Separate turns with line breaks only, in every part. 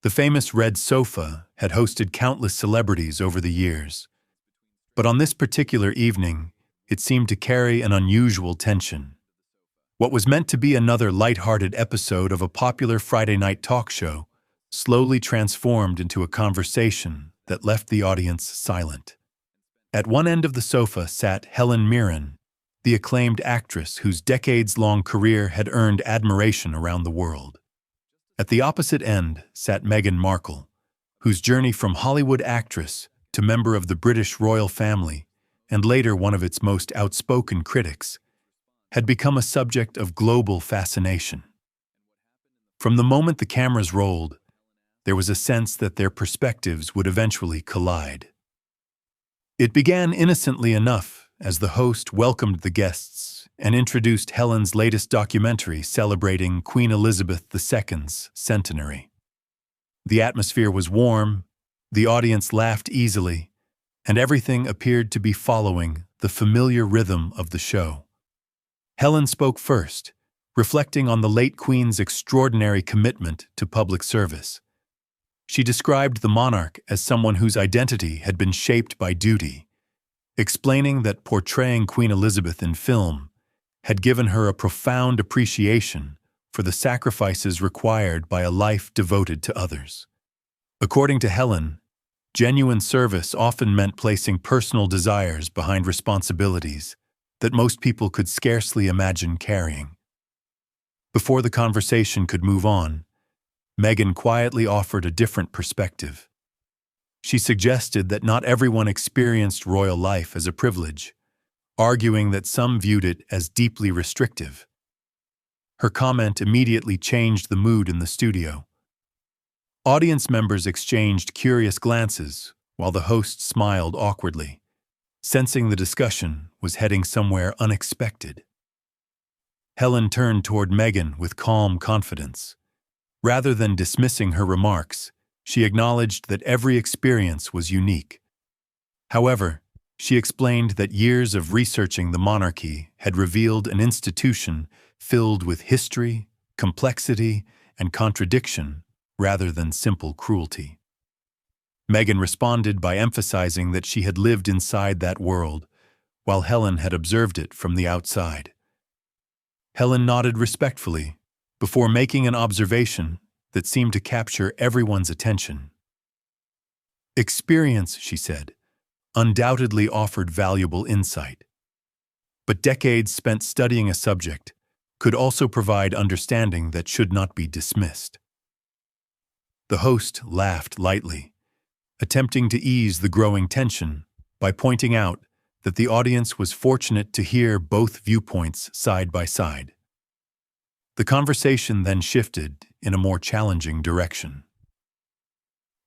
The famous red sofa had hosted countless celebrities over the years. But on this particular evening, it seemed to carry an unusual tension. What was meant to be another light-hearted episode of a popular Friday night talk show slowly transformed into a conversation that left the audience silent. At one end of the sofa sat Helen Mirren, the acclaimed actress whose decades-long career had earned admiration around the world. At the opposite end sat Meghan Markle, whose journey from Hollywood actress to member of the British royal family, and later one of its most outspoken critics, had become a subject of global fascination. From the moment the cameras rolled, there was a sense that their perspectives would eventually collide. It began innocently enough as the host welcomed the guests and introduced Helen's latest documentary celebrating Queen Elizabeth II's centenary. The atmosphere was warm, the audience laughed easily, and everything appeared to be following the familiar rhythm of the show. Helen spoke first, reflecting on the late Queen's extraordinary commitment to public service. She described the monarch as someone whose identity had been shaped by duty, explaining that portraying Queen Elizabeth in film had given her a profound appreciation for the sacrifices required by a life devoted to others. According to Helen, genuine service often meant placing personal desires behind responsibilities that most people could scarcely imagine carrying. Before the conversation could move on, Meghan quietly offered a different perspective. She suggested that not everyone experienced royal life as a privilege, arguing that some viewed it as deeply restrictive. Her comment immediately changed the mood in the studio. Audience members exchanged curious glances, while the host smiled awkwardly, sensing the discussion was heading somewhere unexpected. Helen turned toward Meghan with calm confidence. Rather than dismissing her remarks, she acknowledged that every experience was unique. However, she explained that years of researching the monarchy had revealed an institution filled with history, complexity, and contradiction rather than simple cruelty. Meghan responded by emphasizing that she had lived inside that world, while Helen had observed it from the outside. Helen nodded respectfully, before making an observation that seemed to capture everyone's attention. Experience, she said, undoubtedly offered valuable insight. But decades spent studying a subject could also provide understanding that should not be dismissed. The host laughed lightly, attempting to ease the growing tension by pointing out that the audience was fortunate to hear both viewpoints side by side. The conversation then shifted in a more challenging direction.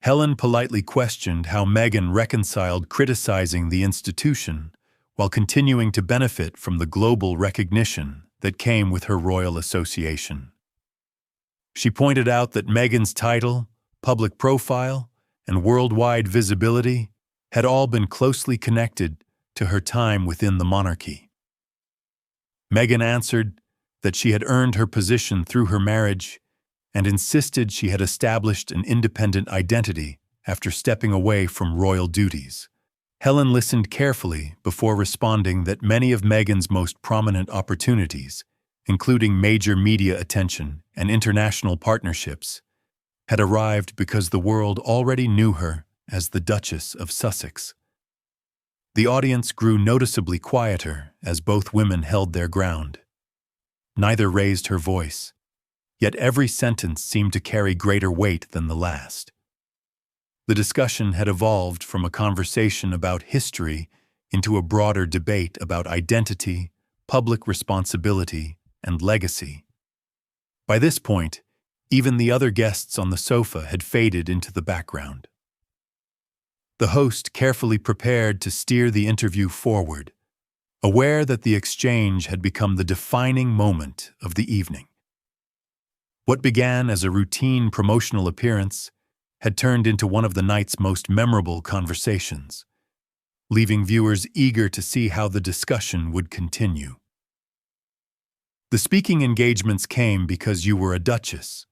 Helen politely questioned how Meghan reconciled criticizing the institution while continuing to benefit from the global recognition that came with her royal association. She pointed out that Meghan's title, public profile, and worldwide visibility had all been closely connected to her time within the monarchy. Meghan answered that she had earned her position through her marriage and insisted she had established an independent identity after stepping away from royal duties. Helen listened carefully before responding that many of Meghan's most prominent opportunities, including major media attention and international partnerships, had arrived because the world already knew her as the Duchess of Sussex. The audience grew noticeably quieter as both women held their ground. Neither raised her voice, yet every sentence seemed to carry greater weight than the last. The discussion had evolved from a conversation about history into a broader debate about identity, public responsibility, and legacy. By this point, even the other guests on the sofa had faded into the background. The host carefully prepared to steer the interview forward, aware that the exchange had become the defining moment of the evening. What began as a routine promotional appearance had turned into one of the night's most memorable conversations, leaving viewers eager to see how the discussion would continue. The speaking engagements came because you were a duchess.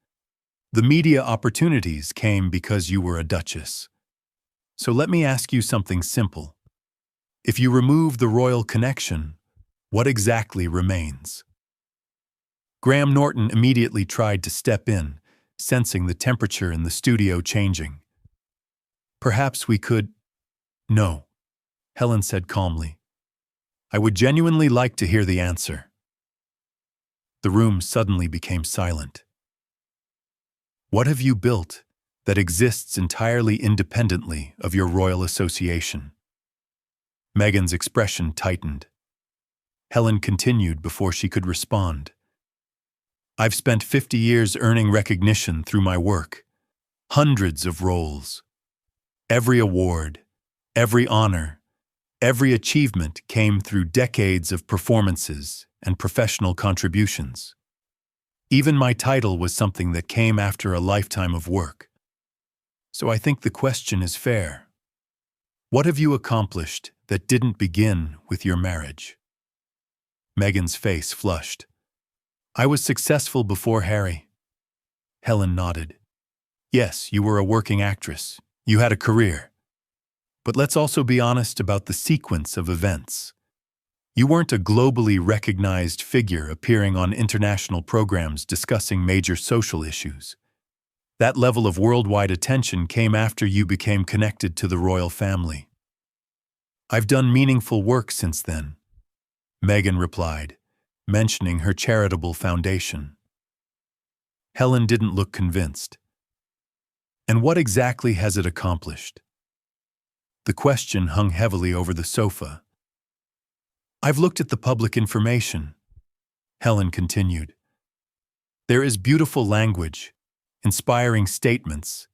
The media opportunities came because you were a duchess. So let me ask you something simple. If you remove the royal connection, what exactly remains? Graham Norton immediately tried to step in, sensing the temperature in the studio changing. Perhaps we could— No, Helen said calmly. I would genuinely like to hear the answer. The room suddenly became silent. What have you built that exists entirely independently of your royal association? Meghan's expression tightened. Helen continued before she could respond. I've spent 50 years earning recognition through my work. Hundreds of roles. Every award, every honor, every achievement came through decades of performances and professional contributions. Even my title was something that came after a lifetime of work. So I think the question is fair. What have you accomplished that didn't begin with your marriage? Meghan's face flushed. I was successful before Harry. Helen nodded. Yes, you were a working actress. You had a career. But let's also be honest about the sequence of events. You weren't a globally recognized figure appearing on international programs discussing major social issues. That level of worldwide attention came after you became connected to the royal family. I've done meaningful work since then, Meghan replied, mentioning her charitable foundation. Helen didn't look convinced. And what exactly has it accomplished? The question hung heavily over the sofa. I've looked at the public information, Helen continued. There is beautiful language, inspiring statements,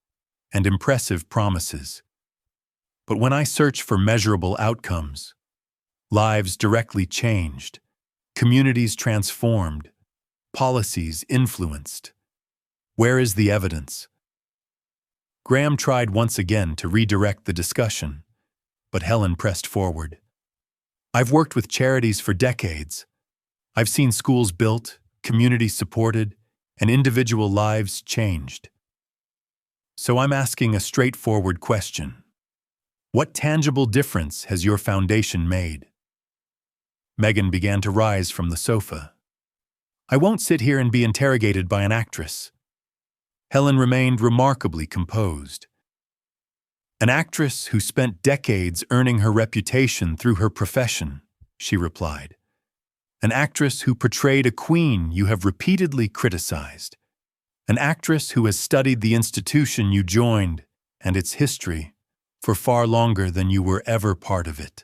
and impressive promises. But when I search for measurable outcomes, lives directly changed, communities transformed, policies influenced, where is the evidence? Graham tried once again to redirect the discussion, but Helen pressed forward. I've worked with charities for decades. I've seen schools built, communities supported, and individual lives changed. So I'm asking a straightforward question. What tangible difference has your foundation made? Meghan began to rise from the sofa. I won't sit here and be interrogated by an actress. Helen remained remarkably composed. An actress who spent decades earning her reputation through her profession, she replied. An actress who portrayed a queen you have repeatedly criticized. An actress who has studied the institution you joined and its history for far longer than you were ever part of it.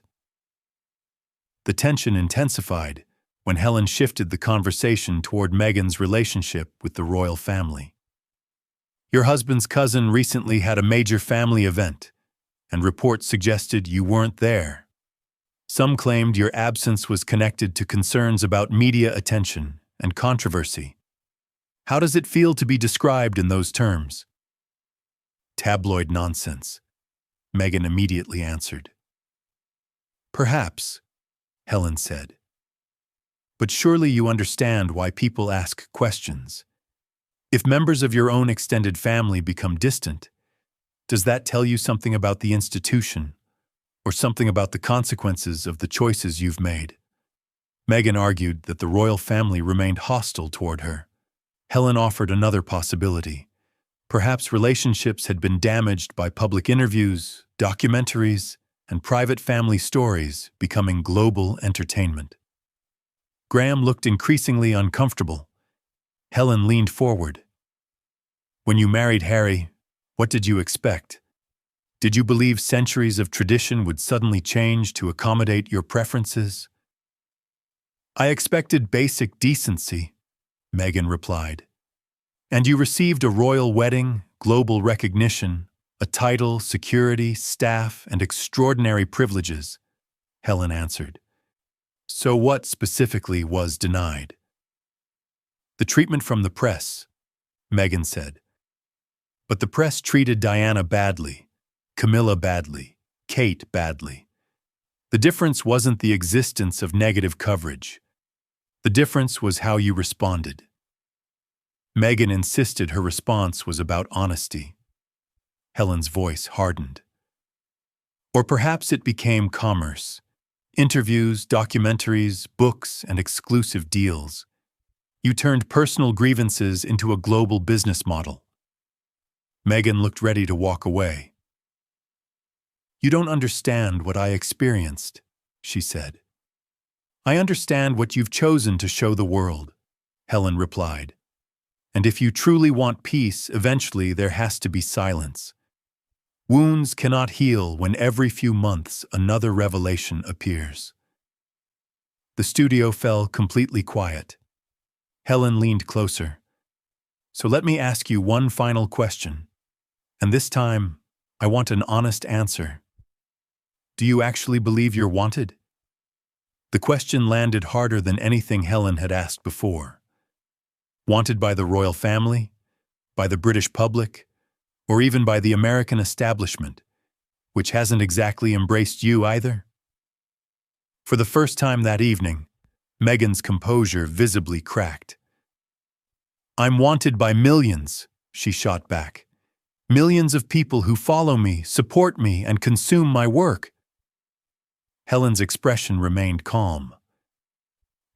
The tension intensified when Helen shifted the conversation toward Meghan's relationship with the royal family. Your husband's cousin recently had a major family event, and reports suggested you weren't there. Some claimed your absence was connected to concerns about media attention and controversy. How does it feel to be described in those terms? Tabloid nonsense, Meghan immediately answered. Perhaps, Helen said. But surely you understand why people ask questions. If members of your own extended family become distant, does that tell you something about the institution, or something about the consequences of the choices you've made? Meghan argued that the royal family remained hostile toward her. Helen offered another possibility. Perhaps relationships had been damaged by public interviews, documentaries, and private family stories becoming global entertainment. Graham looked increasingly uncomfortable. Helen leaned forward. When you married Harry, what did you expect? Did you believe centuries of tradition would suddenly change to accommodate your preferences? I expected basic decency, Meghan replied. And you received a royal wedding, global recognition, a title, security, staff, and extraordinary privileges, Helen answered. So what specifically was denied? The treatment from the press, Meghan said. But the press treated Diana badly, Camilla badly, Kate badly. The difference wasn't the existence of negative coverage. The difference was how you responded. Meghan insisted her response was about honesty. Helen's voice hardened. Or perhaps it became commerce. Interviews, documentaries, books, and exclusive deals. You turned personal grievances into a global business model. Meghan looked ready to walk away. You don't understand what I experienced, she said. I understand what you've chosen to show the world, Helen replied. And if you truly want peace, eventually there has to be silence. Wounds cannot heal when every few months another revelation appears. The studio fell completely quiet. Helen leaned closer. So let me ask you one final question. And this time, I want an honest answer. Do you actually believe you're wanted? The question landed harder than anything Helen had asked before. Wanted by the royal family? By the British public? Or even by the American establishment, which hasn't exactly embraced you either? For the first time that evening, Meghan's composure visibly cracked. I'm wanted by millions, she shot back. Millions of people who follow me, support me, and consume my work. Helen's expression remained calm.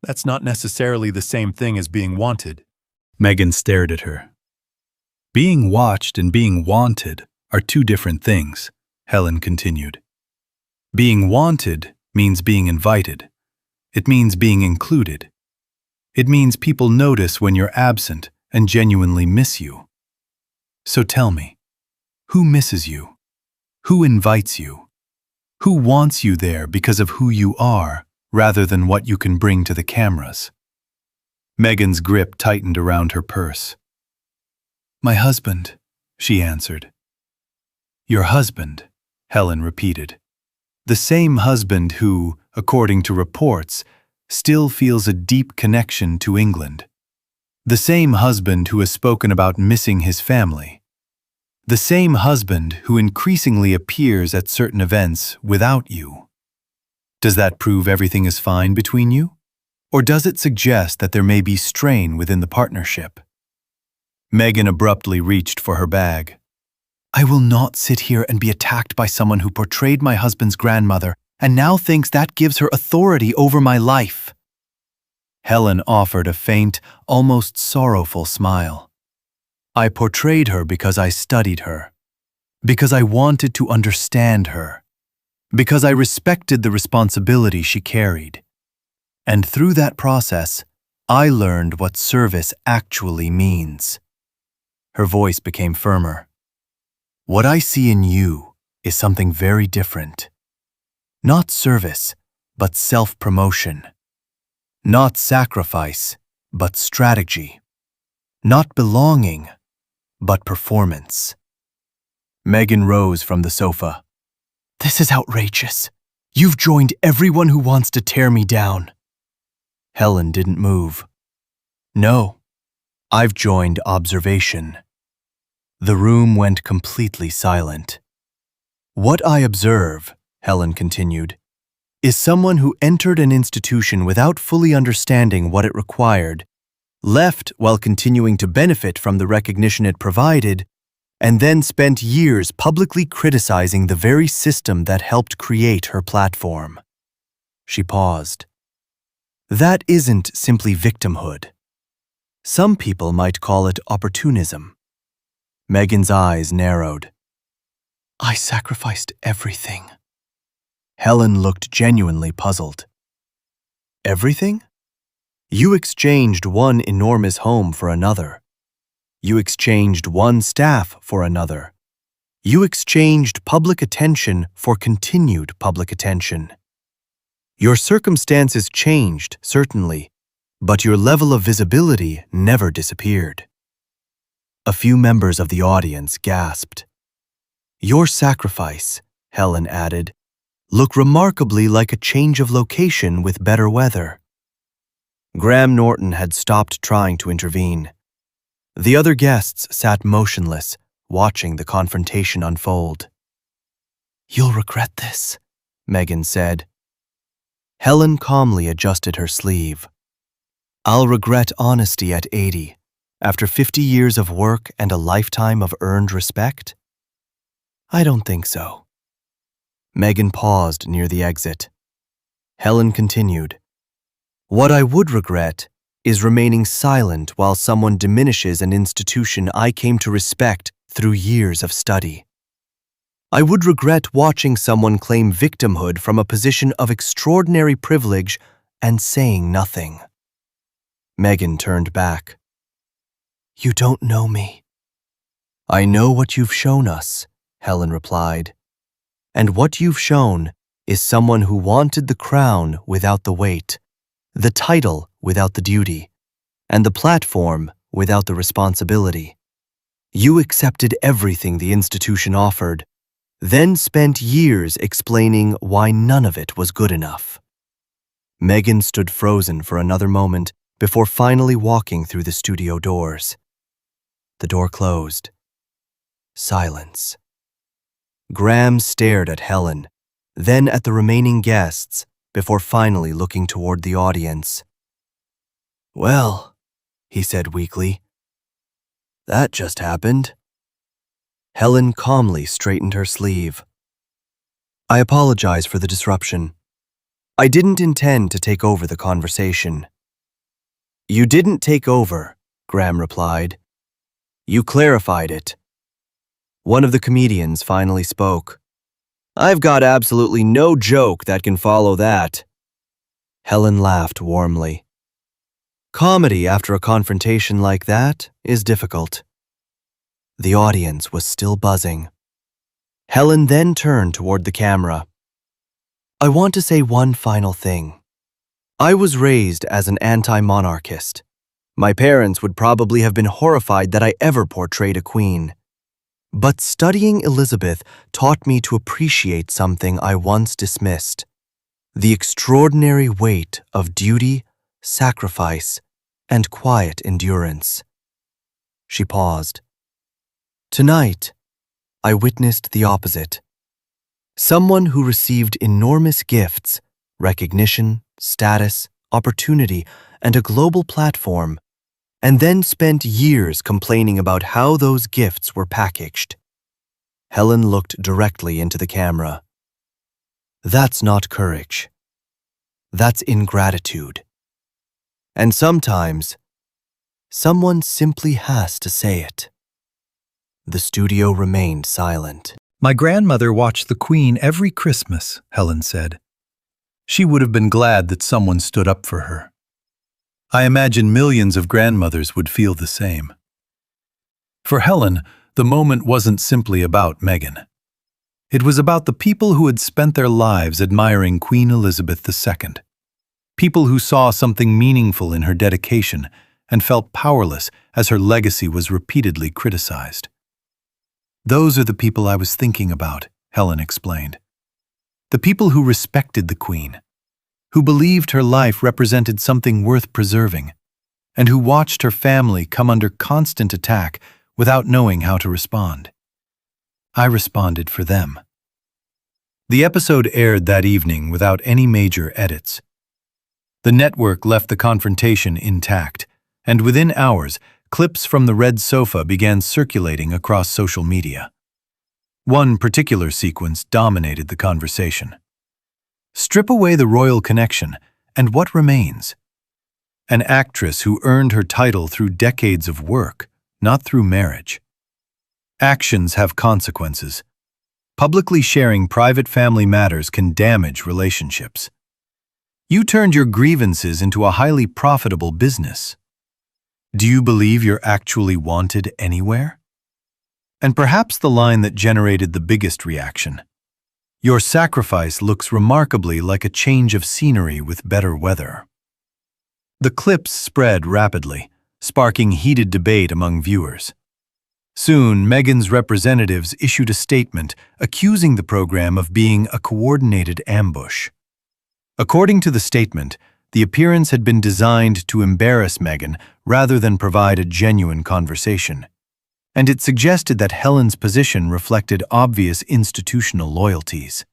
That's not necessarily the same thing as being wanted.
Meghan stared at her. Being watched and being wanted are two different things, Helen continued. Being wanted means being invited. It means being included. It means people notice when you're absent and genuinely miss you. So tell me, who misses you? Who invites you? Who wants you there because of who you are rather than what you can bring to the cameras? Meghan's grip tightened around her purse. My husband, she answered. Your husband, Helen repeated. The same husband who, according to reports, still feels a deep connection to England. The same husband who has spoken about missing his family. The same husband who increasingly appears at certain events without you. Does that prove everything is fine between you? Or does it suggest that there may be strain within the partnership? Meghan abruptly reached for her bag. I will not sit here and be attacked by someone who portrayed my husband's grandmother and now thinks that gives her authority over my life. Helen offered a faint, almost sorrowful smile. I portrayed her because I studied her, because I wanted to understand her, because I respected the responsibility she carried. And through that process, I learned what service actually means. Her voice became firmer. What I see in you is something very different. Not service, but self-promotion. Not sacrifice, but strategy. Not belonging, but performance. Meghan rose from the sofa. This is outrageous. You've joined everyone who wants to tear me down. Helen didn't move. No, I've joined observation. The room went completely silent. What I observe, Helen continued, is someone who entered an institution without fully understanding what it required, left while continuing to benefit from the recognition it provided, and then spent years publicly criticizing the very system that helped create her platform. She paused. That isn't simply victimhood. Some people might call it opportunism. Meghan's eyes narrowed. I sacrificed everything. Helen looked genuinely puzzled. Everything? You exchanged one enormous home for another. You exchanged one staff for another. You exchanged public attention for continued public attention. Your circumstances changed, certainly, but your level of visibility never disappeared. A few members of the audience gasped. Your sacrifice, Helen added, looked remarkably like a change of location with better weather. Graham Norton had stopped trying to intervene. The other guests sat motionless, watching the confrontation unfold. You'll regret this, Meghan said. Helen calmly adjusted her sleeve. I'll regret honesty at 80,
After 50 years of work and a lifetime of earned respect? I don't think so. Meghan paused near the exit. Helen continued, "What I would regret is remaining silent while someone diminishes an institution I came to respect through years of study. I would regret watching someone claim victimhood from a position of extraordinary privilege and saying nothing." Meghan turned back. "You don't know me." "I know what you've shown us," Helen replied. "And what you've shown is someone who wanted the crown without the weight, the title without the duty, and the platform without the responsibility. You accepted everything the institution offered, then spent years explaining why none of it was good enough." Meghan stood frozen for another moment before finally walking through the studio doors. The door closed. Silence. Graham stared at Helen, then at the remaining guests, before finally looking toward the audience. "Well," he said weakly, "that just happened." Helen calmly straightened her sleeve. "I apologize for the disruption. I didn't intend to take over the conversation." "You didn't take over," Graham replied. "You clarified it." One of the comedians finally spoke. "I've got absolutely no joke that can follow that." Helen laughed warmly. Comedy after a confrontation like that is difficult. The audience was still buzzing. Helen then turned toward the camera. "I want to say one final thing. I was raised as an anti-monarchist. My parents would probably have been horrified that I ever portrayed a queen. But studying Elizabeth taught me to appreciate something I once dismissed: the extraordinary weight of duty, sacrifice, and quiet endurance." She paused. "Tonight, I witnessed the opposite. Someone who received enormous gifts, recognition, status, opportunity, and a global platform, and then spent years complaining about how those gifts were packaged." Helen looked directly into the camera. "That's not courage. That's ingratitude. And sometimes, someone simply has to say it." The studio remained silent.
My grandmother watched the Queen every Christmas, Helen said. She would have been glad that someone stood up for her. I imagine millions of grandmothers would feel the same. For Helen, the moment wasn't simply about Meghan. It was about the people who had spent their lives admiring Queen Elizabeth II. People who saw something meaningful in her dedication and felt powerless as her legacy was repeatedly criticized. "Those are the people I was thinking about," Helen explained. "The people who respected the Queen, who believed her life represented something worth preserving, and who watched her family come under constant attack without knowing how to respond. I responded for them." The episode aired that evening without any major edits. The network left the confrontation intact, and within hours, clips from the red sofa began circulating across social media. One particular sequence dominated the conversation. Strip away the royal connection, and what remains? An actress who earned her title through decades of work, not through marriage. Actions have consequences. Publicly sharing private family matters can damage relationships. You turned your grievances into a highly profitable business. Do you believe you're actually wanted anywhere? And perhaps the line that generated the biggest reaction: "Your sacrifice looks remarkably like a change of scenery with better weather." The clips spread rapidly, sparking heated debate among viewers. Soon, Meghan's representatives issued a statement accusing the program of being a coordinated ambush. According to the statement, the appearance had been designed to embarrass Meghan rather than provide a genuine conversation, and it suggested that Helen's position reflected obvious institutional loyalties.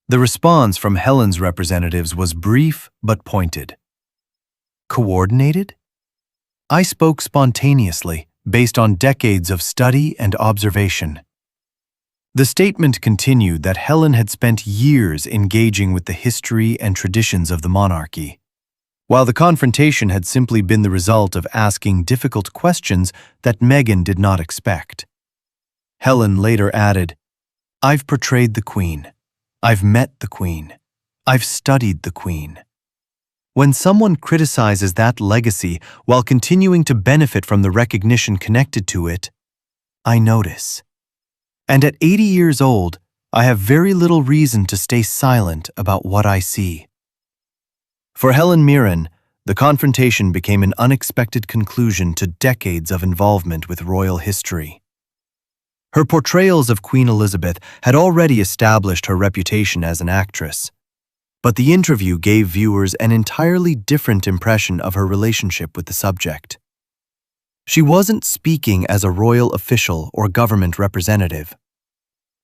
The response from Helen's representatives was brief but pointed. "Coordinated?
I spoke spontaneously, based on decades of study and observation. The statement continued that Helen had spent years engaging with the history and traditions of the monarchy, while the confrontation had simply been the result of asking difficult questions that Meghan did not expect. Helen later added, "I've portrayed the Queen. I've met the Queen. I've studied the Queen." When someone criticizes that legacy while continuing to benefit from the recognition connected to it, I notice. And at 80 years old, I have very little reason to stay silent about what I see. For Helen Mirren, the confrontation became an unexpected conclusion to decades of involvement with royal history. Her portrayals of Queen Elizabeth had already established her reputation as an actress, but the interview gave viewers an entirely different impression of her relationship with the subject. She wasn't speaking as a royal official or government representative.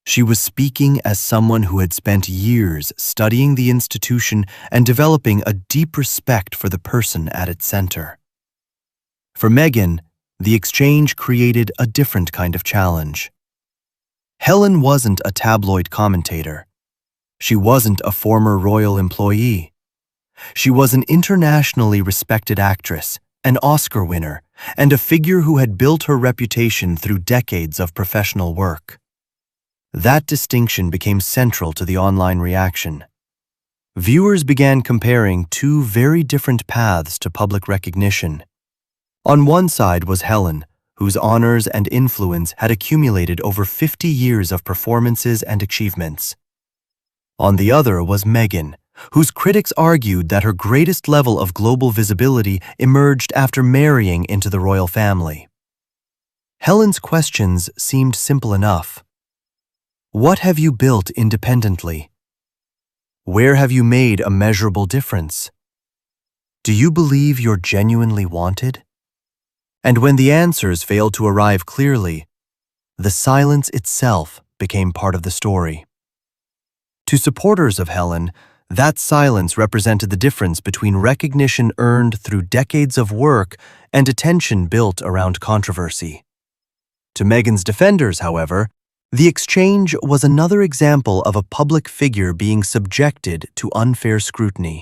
She was speaking as someone who had spent years studying the institution and developing a deep respect for the person at its center. For Meghan, the exchange created a different kind of challenge. Helen wasn't a tabloid commentator. She wasn't a former royal employee. She was an internationally respected actress, an Oscar winner, and a figure who had built her reputation through decades of professional work. That distinction became central to the online reaction. Viewers began comparing two very different paths to public recognition. On one side was Helen, whose honors and influence had accumulated over 50 years of performances and achievements. On the other was Meghan, whose critics argued that her greatest level of global visibility emerged after marrying into the royal family. Helen's questions seemed simple enough. What have you built independently? Where have you made a measurable difference? Do you believe you're genuinely wanted? And when the answers failed to arrive clearly, the silence itself became part of the story. To supporters of Helen, that silence represented the difference between recognition earned through decades of work and attention built around controversy. To Meghan's defenders, however, the exchange was another example of a public figure being subjected to unfair scrutiny.